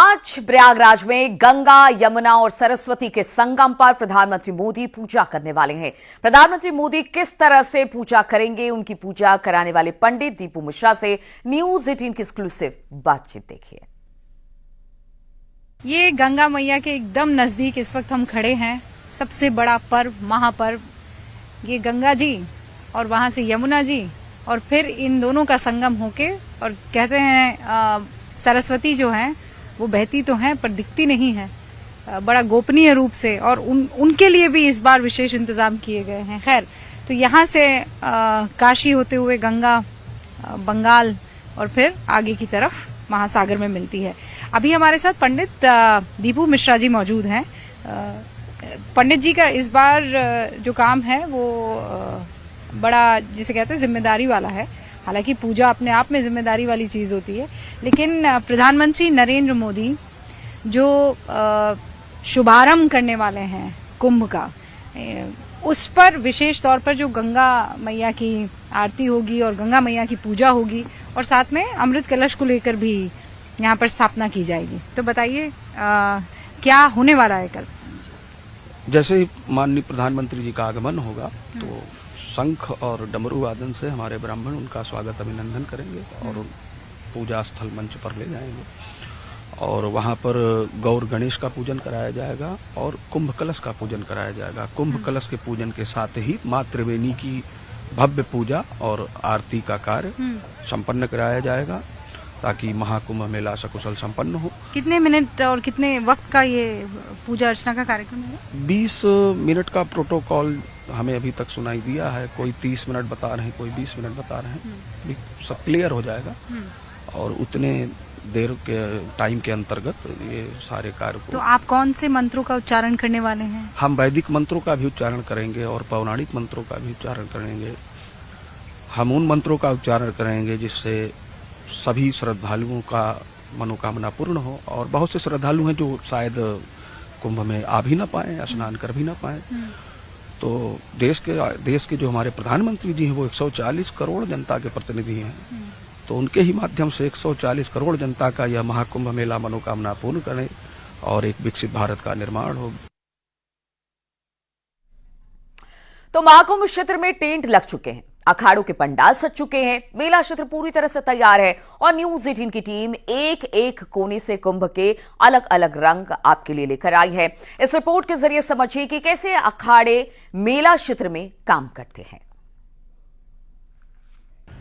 आज प्रयागराज में गंगा, यमुना और सरस्वती के संगम पर प्रधानमंत्री मोदी पूजा करने वाले हैं। प्रधानमंत्री मोदी किस तरह से पूजा करेंगे, उनकी पूजा कराने वाले पंडित दीपू मिश्रा से न्यूज 18 की एक्सक्लूसिव बातचीत देखिए। ये गंगा मैया के एकदम नजदीक इस वक्त हम खड़े हैं। सबसे बड़ा पर्व, महापर्व, ये गंगा जी और वहां से यमुना जी और फिर इन दोनों का संगम होके, और कहते हैं सरस्वती जो है वो बहती तो हैं पर दिखती नहीं है, बड़ा गोपनीय रूप से, और उनके लिए भी इस बार विशेष इंतजाम किए गए हैं। खैर, तो यहाँ से काशी होते हुए गंगा बंगाल और फिर आगे की तरफ महासागर में मिलती है। अभी हमारे साथ पंडित दीपू मिश्रा जी मौजूद हैं। पंडित जी का इस बार जो काम है वो बड़ा, जिसे कहते हैं, जिम्मेदारी वाला है। हालांकि पूजा अपने आप में जिम्मेदारी वाली चीज होती है, लेकिन प्रधानमंत्री नरेंद्र मोदी जो शुभारंभ करने वाले हैं कुंभ का, उस पर विशेष तौर पर जो गंगा मैया की आरती होगी और गंगा मैया की पूजा होगी, और साथ में अमृत कलश को लेकर भी यहाँ पर स्थापना की जाएगी। तो बताइए क्या होने वाला है कल? जैसे ही माननीय प्रधानमंत्री जी का आगमन होगा तो शंख और डमरू वादन से हमारे ब्राह्मण उनका स्वागत अभिनंदन करेंगे और पूजा स्थल मंच पर ले जाएंगे, और वहां पर गौर गणेश का पूजन कराया जाएगा और कुंभ कलश का पूजन कराया जाएगा। कुंभ कलश के पूजन के साथ ही माँ त्रिवेणी की भव्य पूजा और आरती का कार्य संपन्न कराया जाएगा ताकि महाकुंभ मेला सकुशल संपन्न हो। कितने मिनट और कितने वक्त का ये पूजा अर्चना का कार्यक्रम है? 20 मिनट का प्रोटोकॉल हमें अभी तक सुनाई दिया है। कोई 30 मिनट बता रहे हैं, कोई 20 मिनट बता रहे हैं। सब क्लियर हो जाएगा और उतने देर के टाइम के अंतर्गत ये सारे कार्य को। तो आप कौन से मंत्रों का उच्चारण करने वाले हैं? हम वैदिक मंत्रों का भी उच्चारण करेंगे और पौराणिक मंत्रों का भी उच्चारण करेंगे। हम उन मंत्रों का उच्चारण करेंगे जिससे सभी श्रद्धालुओं का मनोकामना पूर्ण हो, और बहुत से श्रद्धालु हैं जो शायद कुंभ में आ भी ना पाए, स्नान कर भी ना पाए। तो देश के जो हमारे प्रधानमंत्री जी हैं वो 140 करोड़ जनता के प्रतिनिधि हैं, तो उनके ही माध्यम से 140 करोड़ जनता का यह महाकुंभ मेला मनोकामना पूर्ण करें और एक विकसित भारत का निर्माण हो। तो महाकुंभ क्षेत्र में टेंट लग चुके हैं, अखाड़ों के पंडाल सज चुके हैं, मेला क्षेत्र पूरी तरह से तैयार है और न्यूज 18 की टीम एक एक कोने से कुंभ के अलग अलग रंग आपके लिए लेकर आई है। इस रिपोर्ट के जरिए समझिए कि कैसे अखाड़े मेला क्षेत्र में काम करते हैं।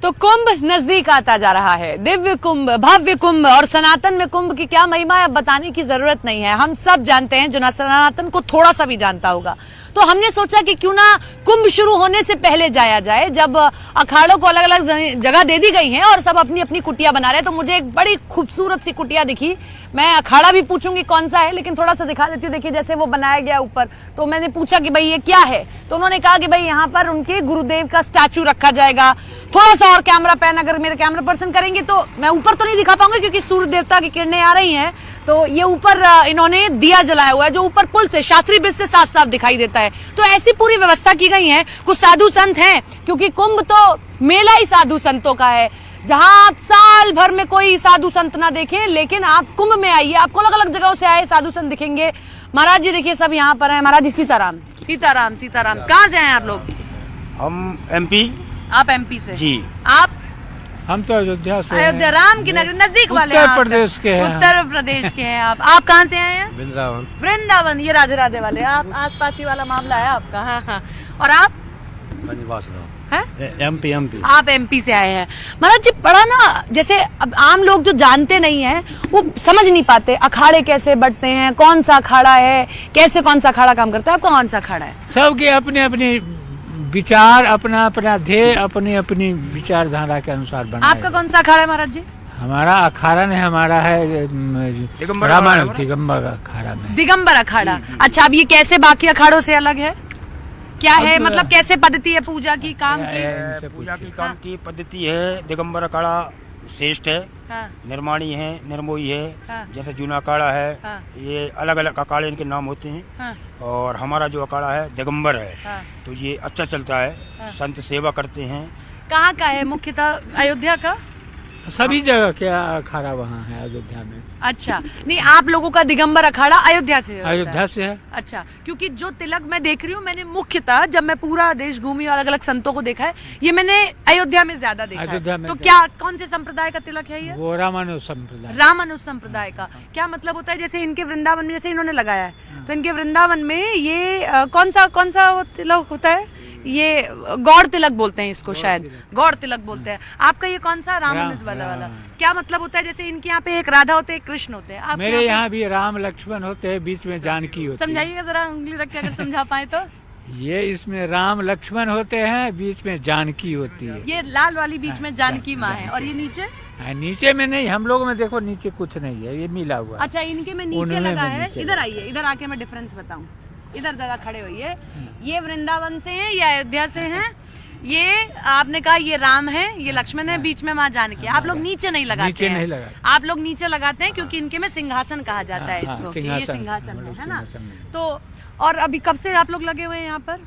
तो कुंभ नजदीक आता जा रहा है। दिव्य कुंभ, भव्य कुंभ और सनातन में कुंभ की क्या महिमा है अब बताने की जरूरत नहीं है, हम सब जानते हैं, जो ना सनातन को थोड़ा सा भी जानता होगा। तो हमने सोचा कि क्यों ना कुंभ शुरू होने से पहले जाया जाए, जब अखाड़ों को अलग अलग जगह दे दी गई है और सब अपनी अपनी कुटिया बना रहे हैं। तो मुझे एक बड़ी खूबसूरत सी कुटिया दिखी, मैं अखाड़ा भी पूछूंगी कौन सा है, लेकिन थोड़ा सा दिखा देती हूँ। देखिए जैसे वो बनाया गया ऊपर, तो मैंने पूछा कि भाई ये क्या है, तो उन्होंने कहा कि भाई यहाँ पर उनके गुरुदेव का स्टैचू रखा जाएगा। थोड़ा सा और कैमरा पैन अगर मेरे कैमरा पर्सन करेंगे तो मैं ऊपर तो नहीं दिखा पाऊंगी क्योंकि सूर्य देवता की किरणें आ रही हैं। तो ये ऊपर इन्होंने दिया जलाया हुआ है जो ऊपर पुल से, शास्त्री ब्रिज से साफ साफ दिखाई देता है। तो ऐसी पूरी व्यवस्था की गई है। कुछ साधु संत हैं, क्योंकि कुंभ तो मेला ही साधु संतों का है, जहां आप साल भर में कोई साधु संत ना देखें, लेकिन आप कुंभ में आइए, आपको अलग अलग जगहों से आए साधु संत दिखेंगे। महाराज जी देखिए सब यहाँ पर हैं। महाराज जी सीताराम। सीताराम सीताराम। कहाँ से हैं आप लोग? हम एमपी। आप एमपी से जी। आप? हम तो अयोध्या से। अयोध्या, राम की नगरी, नजदीक वाले। उत्तर प्रदेश के हैं। उत्तर प्रदेश के हैं आप। आप कहाँ से आए हैं? वृंदावन। वृंदावन, ये राधे राधे वाले। आप आसपास ही वाला मामला है आपका। हाँ हाँ। और आप? एमपी। आप एमपी से आए हैं। महाराज जी, बड़ा ना, जैसे अब आम लोग जो जानते नहीं है वो समझ नहीं पाते अखाड़े कैसे बढ़ते हैं, कौन सा अखाड़ा है, कैसे कौन सा अखाड़ा काम करता है। आपका कौन सा अखाड़ा है? सबके अपने अपने विचार, अपना अपना ध्येय, अपनी अपनी विचारधारा के अनुसार बना। आपका कौन सा अखाड़ा है महाराज जी? हमारा अखाड़ा नहीं, हमारा है रामायण दिगंबर अखाड़ा में। दिगंबर अखाड़ा। अच्छा, अब ये कैसे बाकी अखाड़ों से अलग है, क्या है, मतलब कैसे पद्धति है पूजा की, काम की? पूजा की काम की पद्धति है, दिगंबर अखाड़ा श्रेष्ठ है। हाँ। निर्माणी है, निर्मोही है। हाँ। जैसे जूना अखाड़ा है। हाँ। ये अलग अलग अखाड़े इनके नाम होते हैं। हाँ। और हमारा जो अखाड़ा है दिगंबर है। हाँ। तो ये अच्छा चलता है। हाँ। संत सेवा करते हैं। कहाँ का है मुख्यतः? अयोध्या का? सभी जगह क्या अखाड़ा वहाँ है अयोध्या में। अच्छा, नहीं आप लोगों का दिगंबर अखाड़ा अयोध्या से होता है? अयोध्या से है। अच्छा, क्योंकि जो तिलक मैं देख रही हूँ, मैंने मुख्यतः जब मैं पूरा देश घूमी और अलग अलग संतों को देखा है, ये मैंने अयोध्या में ज्यादा देखा अयोध्या है। में तो क्या कौन से संप्रदाय का तिलक है ये? वो रामानुज संप्रदाय। रामानुज संप्रदाय का क्या मतलब होता है? जैसे इनके वृंदावन में जैसे इन्होंने लगाया है, तो इनके वृंदावन में ये कौन सा वो तिलक होता है? ये गौड़ तिलक बोलते हैं इसको, शायद गौड़ तिलक बोलते हैं। आपका ये कौन सा? रामानुज वाला क्या मतलब होता है? जैसे इनके यहाँ पे एक राधा होते हैं, एक कृष्ण होते हैं, मेरे यहाँ भी राम लक्ष्मण होते हैं, बीच में जानकी होती है। समझाइएगा जरा, उंगली रख के अगर समझा पाए तो। ये इसमें राम लक्ष्मण होते हैं, बीच में जानकी होती है। ये लाल वाली बीच में जानकी माँ है, और ये नीचे? नीचे में नहीं, हम लोग में देखो नीचे कुछ नहीं है, ये मिला हुआ। अच्छा, इनके में नीचे लगा है। इधर आइए, इधर आके मैं डिफरेंस बताऊं। इधर जरा खड़े होइए। ये वृंदावन से हैं, ये अयोध्या से हैं। ये आपने कहा ये राम है, ये लक्ष्मण है, बीच में माँ जानकी। आप लोग नीचे नहीं लगाते? नीचे नहीं लगा। आप लोग नीचे लगाते हैं क्योंकि इनके में सिंहासन कहा जाता है इसको। ये सिंहासन है ना? तो और अभी कब से आप लोग लगे हुए हैं यहाँ पर?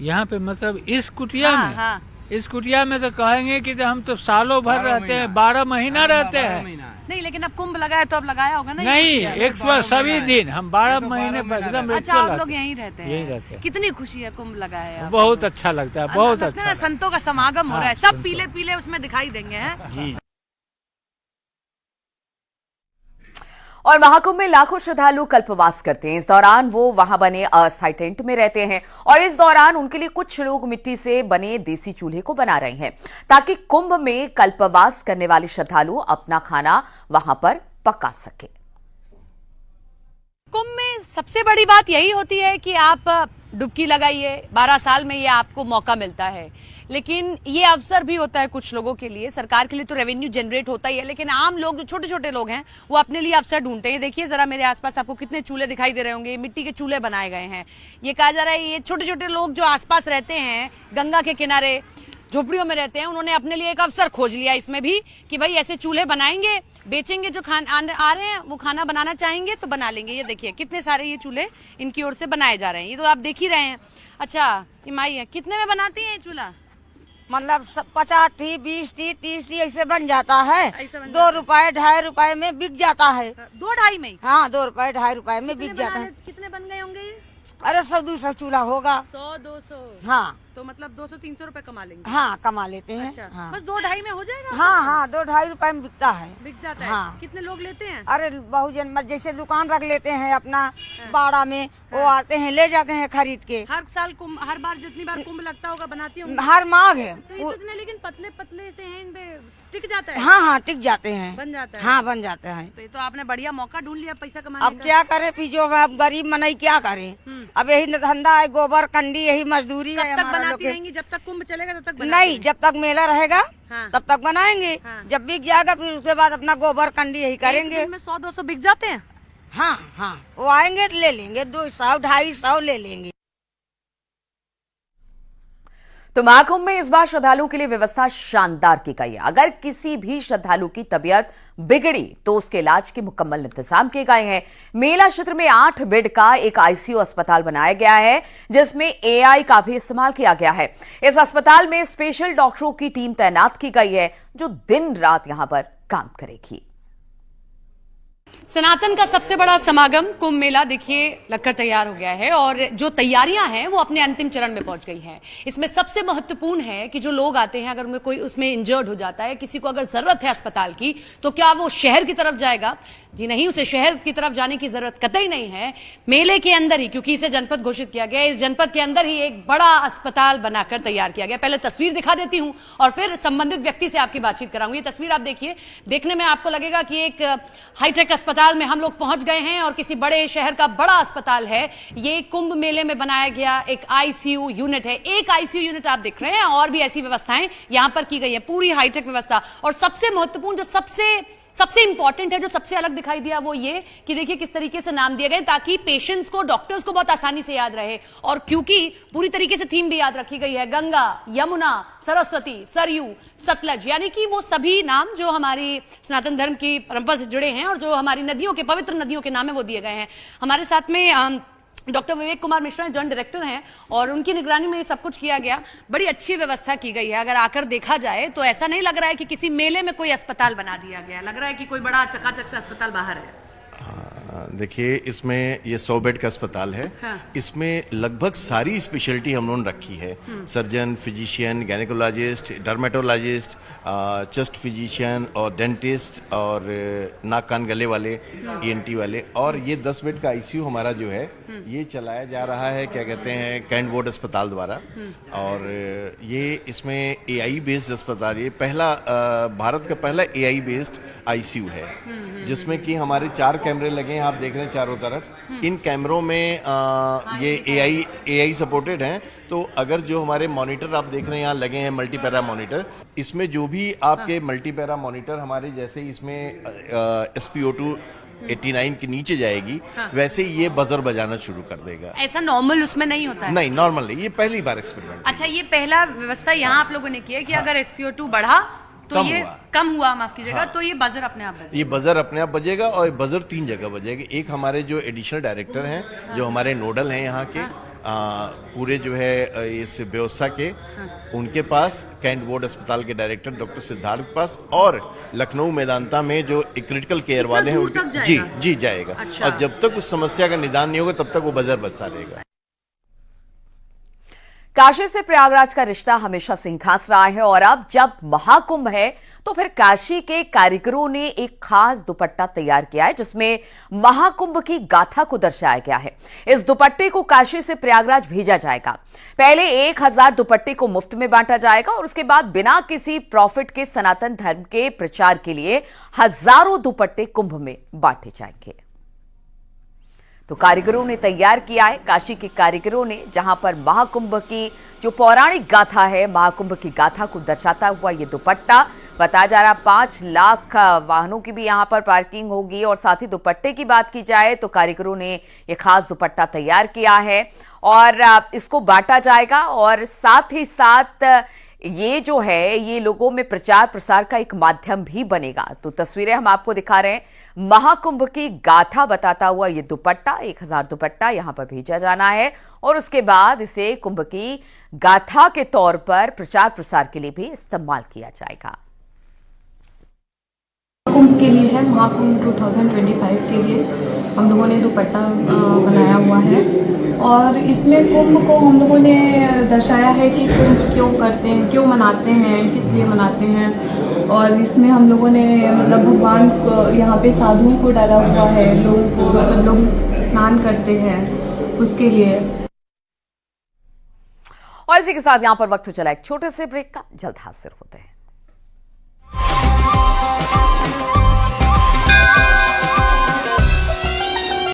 यहाँ पे मतलब इस कुटिया में? हाँ। इस कुटिया में तो कहेंगे कि हम तो सालों भर रहते हैं, 12 महीना रहते हैं। नहीं, लेकिन अब कुंभ लगाया तो अब लगाया होगा ना? नहीं, एक बार सभी दिन हम 12 महीने एकदम। अच्छा, आप लोग यहीं रहते हैं? यहीं रहते हैं। कितनी खुशी है कुंभ लगाया है? बहुत अच्छा लगता है, बहुत अच्छा। संतों का समागम हो रहा है, सब पीले पीले उसमें दिखाई देंगे हैं। और महाकुंभ में लाखों श्रद्धालु कल्पवास करते हैं। इस दौरान वो वहां बने अस्थायी टेंट में रहते हैं और इस दौरान उनके लिए कुछ लोग मिट्टी से बने देसी चूल्हे को बना रहे हैं ताकि कुंभ में कल्पवास करने वाले श्रद्धालु अपना खाना वहां पर पका सके। कुंभ में सबसे बड़ी बात यही होती है कि आप डुबकी लगाइए, 12 साल में ये आपको मौका मिलता है। लेकिन ये अवसर भी होता है कुछ लोगों के लिए। सरकार के लिए तो रेवेन्यू जनरेट होता ही है, लेकिन आम लोग जो छोटे छोटे लोग हैं वो अपने लिए अवसर ढूंढते हैं। देखिए जरा मेरे आसपास आपको कितने चूल्हे दिखाई दे रहे होंगे, मिट्टी के चूल्हे बनाए गए हैं। ये कहा जा रहा है ये छोटे छोटे लोग जो आसपास रहते हैं, गंगा के किनारे झोपड़ियों में रहते हैं, उन्होंने अपने लिए एक अवसर खोज लिया इसमें भी कि भाई ऐसे चूल्हे बनाएंगे, बेचेंगे। जो आ रहे हैं वो खाना बनाना चाहेंगे तो बना लेंगे। ये देखिए कितने सारे ये चूल्हे इनकी ओर से बनाए जा रहे हैं, ये तो आप देख ही रहे हैं। अच्छा ये माई है, कितने में बनाती है ये चूल्हा? मतलब 50 टी 20 टी 30 टी ऐसे बन जाता है। 2 रुपए 2.5 रुपए में बिक जाता है। 2-2.5 में? हाँ, 2 रुपए 2.5 रुपए में बिक जाता है। कितने बन गए होंगे ये? अरे 100-200 चूल्हा होगा। 100-200? हाँ, तो मतलब 200-300 रुपए कमा लेंगे? हाँ कमा लेते हैं। अच्छा, हाँ। बस 2-2.5 में हो जाएगा? हाँ, 2-2.5 रुपए में बिकता है। बिक जाता है? हाँ। कितने लोग लेते हैं? अरे बहुजन जैसे दुकान रख लेते हैं अपना बाड़ा में, वो आते हैं ले जाते हैं खरीद के। हर साल कुंभ, हर बार जितनी बार कुंभ लगता होगा बनाती होंगी? हर माघ है। तो ये कितने लेकिन पतले पतले से हैं, इन पे टिक जाता है? हाँ, टिक जाते हैं। बन जाता है? हाँ, बन जाते हैं। तो ये तो आपने बढ़िया मौका ढूंढ लिया पैसा कमाने अब क्या करे पीछो, अब गरीब मनई क्या करे। अब यही धंधा है, गोबर कंडी यही मजदूरी है कब तक हमारा लोग बनाती के। रहेंगी? जब तक कुंभ चलेगा तब तक नहीं, जब तक मेला रहेगा हाँ। तब तक बनाएंगे। हाँ। जब बिक जाएगा फिर उसके बाद अपना गोबर कंडी यही करेंगे। एक दिन में 100-200 बिक जाते हैं? हाँ हाँ, वो आएंगे तो ले लेंगे, 200-250 ले लेंगे। तो महाकुंभ में इस बार श्रद्धालुओं के लिए व्यवस्था शानदार की गई है। अगर किसी भी श्रद्धालु की तबीयत बिगड़ी तो उसके इलाज के मुकम्मल इंतजाम किए गए हैं। मेला क्षेत्र में 8 बेड का एक आईसीयू अस्पताल बनाया गया है जिसमें एआई का भी इस्तेमाल किया गया है। इस अस्पताल में स्पेशल डॉक्टरों की टीम तैनात की गई है जो दिन रात यहां पर काम करेगी। सनातन का सबसे बड़ा समागम कुंभ मेला देखिए लगकर तैयार हो गया है और जो तैयारियां हैं वो अपने अंतिम चरण में पहुंच गई हैं। इसमें सबसे महत्वपूर्ण है कि जो लोग आते हैं, अगर उनमें कोई उसमें इंजर्ड हो जाता है, किसी को अगर जरूरत है अस्पताल की, तो क्या वो शहर की तरफ जाएगा? जी नहीं, उसे शहर की तरफ जाने की जरूरत कतई नहीं है। मेले के अंदर ही, क्योंकि इसे जनपद घोषित किया गया, इस जनपद के अंदर ही एक बड़ा अस्पताल बनाकर तैयार किया गया। पहले तस्वीर दिखा देती हूं और फिर संबंधित व्यक्ति से आपकी बातचीत कराऊंगी। ये तस्वीर आप देखिए, देखने में आपको लगेगा कि एक हाईटेक अस्पताल में हम लोग पहुंच गए हैं और किसी बड़े शहर का बड़ा अस्पताल है। ये कुंभ मेले में बनाया गया एक आईसीयू यूनिट है। एक आईसीयू यूनिट आप देख रहे हैं और भी ऐसी व्यवस्थाएं यहां पर की गई है, पूरी हाईटेक व्यवस्था। और सबसे महत्वपूर्ण, जो सबसे इंपॉर्टेंट है, जो सबसे अलग दिखाई दिया, वो ये कि देखिए किस तरीके से नाम दिए गए ताकि पेशेंट्स को, डॉक्टर्स को बहुत आसानी से याद रहे। और क्योंकि पूरी तरीके से थीम भी याद रखी गई है, गंगा, यमुना, सरस्वती, सरयू, सतलज, यानी कि वो सभी नाम जो हमारी सनातन धर्म की परंपरा से जुड़े हैं और जो हमारी नदियों के, पवित्र नदियों के नाम है, वो दिए गए हैं। हमारे साथ में doctor Vivek Kumar Mishra joint director हैं और उनकी निगरानी में ये सब कुछ किया गया। बड़ी अच्छी व्यवस्था की गई है। अगर आकर देखा जाए तो ऐसा नहीं लग रहा है कि किसी मेले में कोई अस्पताल बना दिया गया, लग रहा है कि कोई बड़ा चकाचक से अस्पताल बाहर है। देखिए, इसमें ये 100 बेड का अस्पताल है। हाँ। इसमें लगभग सारी स्पेशलिटी हम लोगों ने रखी है। Surgeon, physician, gynaecologist, dermatologist, chest physician और डेंटिस्ट और नाक कान गले वाले, ENT वाले। और ये 10 बेड का ICU हमारा जो है ये चलाया जा रहा है, क्या कहते हैं, कैंट बोर्ड अस्पताल द्वारा। और ये इसमें AI बेस्ड अस्पताल, ये पहला भारत का पहला AI बेस्ड ICU है, जिसमें कि हमारे 4 कैमरे लगे हैं, आप देख रहे हैं चारों तरफ। इन कैमरों में ये AI सपोर्टेड हैं। तो अगर जो हमारे मॉनिटर आप देख रहे हैं यहाँ लगे हैं, मल्टीपैरा मॉनिटर, इसमें जो भी आपके मल्टीपैरा मॉनिटर हमारे जैसे इसमें SpO2 89 के नीचे जाएगी, वैसे ही ये बजर बजाना शुरू कर देगा। ऐसा नॉर्मल उसमें नहीं होता है? नहीं, नॉर्मल नहीं, ये पहली बार एक्सपेरिमेंट। अच्छा, ये पहला व्यवस्था यहाँ आप लोगों ने की है कि अगर SpO2 बढ़ा तो कम ये हुआ। कम हुआ, माफ कीजिएगा, हाँ। तो ये बजर अपने आप बजेगा। ये बजर अपने आप बजेगा और बजर 3 जगह बजेगा। एक हमारे जो एडिशनल डायरेक्टर हैं, जो हमारे नोडल हैं यहाँ के, पूरे जो है इस व्यवस्था के, उनके पास, कैंट बोर्ड अस्पताल के डायरेक्टर डॉक्टर सिद्धार्थ के पास, और लखनऊ मेदांता में जो क्रिटिकल केयर वाले हैं दूर उनके, तक जी जाएगा? जी जाएगा। अच्छा। और जब तक उस समस्या का निदान नहीं होगा तब तक वो बजर बजता रहेगा। काशी से प्रयागराज का रिश्ता हमेशा से ही खास रहा है और अब जब महाकुंभ है तो फिर काशी के कारीगरों ने एक खास दुपट्टा तैयार किया है जिसमें महाकुंभ की गाथा को दर्शाया गया है। इस दुपट्टे को काशी से प्रयागराज भेजा जाएगा। पहले 1000 दुपट्टे को मुफ्त में बांटा जाएगा और उसके बाद बिना किसी प्रॉफिट के सनातन धर्म के प्रचार के लिए हजारों दुपट्टे कुंभ में बांटे जाएंगे। तो कारीगरों ने तैयार किया है, काशी के कारीगरों ने, जहां पर महाकुंभ की जो पौराणिक गाथा है, महाकुंभ की गाथा को दर्शाता हुआ ये दुपट्टा बताया जा रहा। 5 लाख वाहनों की भी यहां पर पार्किंग होगी। और साथ ही दुपट्टे की बात की जाए तो कारीगरों ने ये खास दुपट्टा तैयार किया है और इसको बांटा जाएगा और साथ ही साथ ये जो है ये लोगों में प्रचार प्रसार का एक माध्यम भी बनेगा। तो तस्वीरें हम आपको दिखा रहे हैं। महाकुंभ की गाथा बताता हुआ ये दुपट्टा, 1000 दुपट्टा यहां पर भेजा जाना है और उसके बाद इसे कुंभ की गाथा के तौर पर प्रचार प्रसार के लिए भी इस्तेमाल किया जाएगा। कुंभ के लिए है, महाकुंभ 2025 के लिए हम लोगों ने दुपट्टा बनाया हुआ है और इसमें कुंभ को हम लोगों ने दर्शाया है कि कुंभ क्यों करते हैं, क्यों मनाते हैं, किस लिए मनाते हैं। और इसमें हम लोगों ने मतलब भगवान को, यहाँ पे साधुओं को डाला हुआ है, लोगों को, मतलब लोग स्नान करते हैं उसके लिए। और इसी के साथ यहां पर वक्त हो चला एक छोटे से ब्रेक का, जल्द हाजिर होते हैं।